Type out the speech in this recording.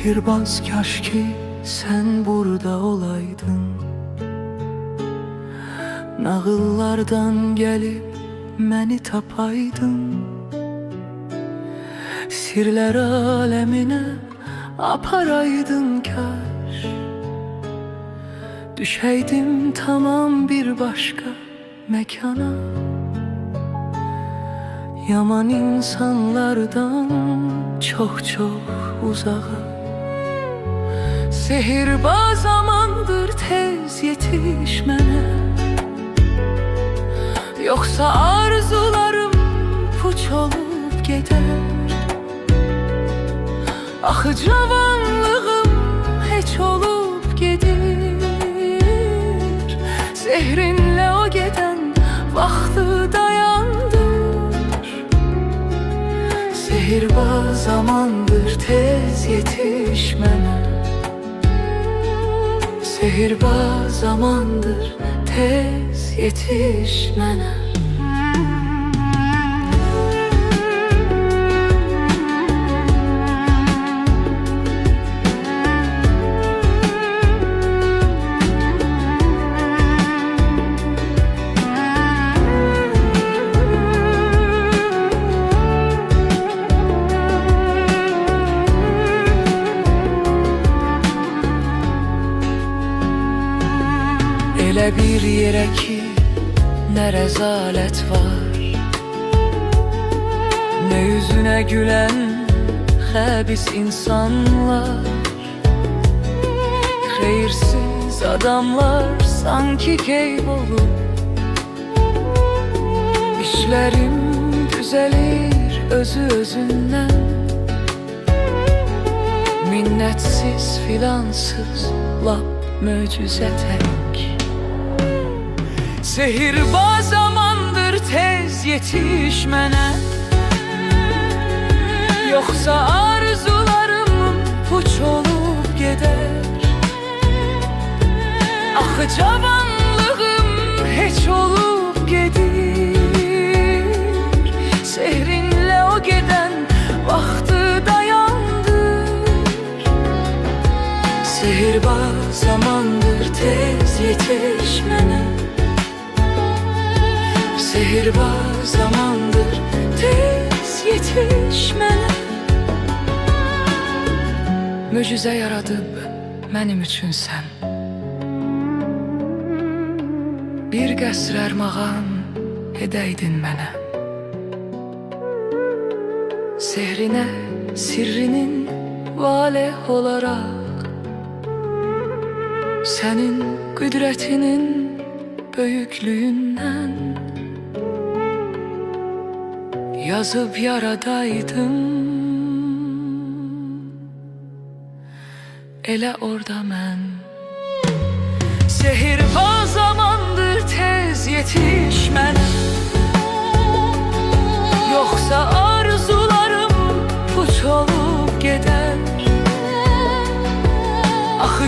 Sehirbaz kaş ki sen burada olaydın, nağıllardan gelip məni tapaydın, sirlər aləminə aparaydın kaş. Düşeydim tamam bir başka mekana, yaman insanlardan çok çok uzağa. Sehirbaz amandır tez yetiş mənə, yoksa arzularım puç olup gider. Axı cavanlığım heç olup gedir. Sehrinle o geden vaxtı dayandır. Sehirbaz amandır tez yetiş mənə, sehirbaz amandır tez yetiş mənə. Elə bir yerə ki, nə rəzalət var, nə yüzünə gülən xəbis insanlar, xeyirsiz adamlar sanki keybolub. İşlərim düzəlir özü özündən, minnətsiz filansız lap möcüzə tək. Sehirbaz amandır tez yetiş mənə, yoksa arzularım puç olup gider. Axı cavanlığım heç olup gedir. Sehrinle o geden vaxtı dayandır. Sehirbaz amandır tez yetiş mənə, sehirbaz zamandır tez yetiş mənə. Möcüzə yaradıb mənim üçün sən, bir qəsr ərmağan edəydin mənə. Sehrinə, sirrinin valeh olaraq, sənin qüdrətinin böyüklüyündən yazıp yaradaydım. Elə orada mən. Sehirbaz amandır tez yetiş mənə, yoksa arzularım puç olup gider. Axı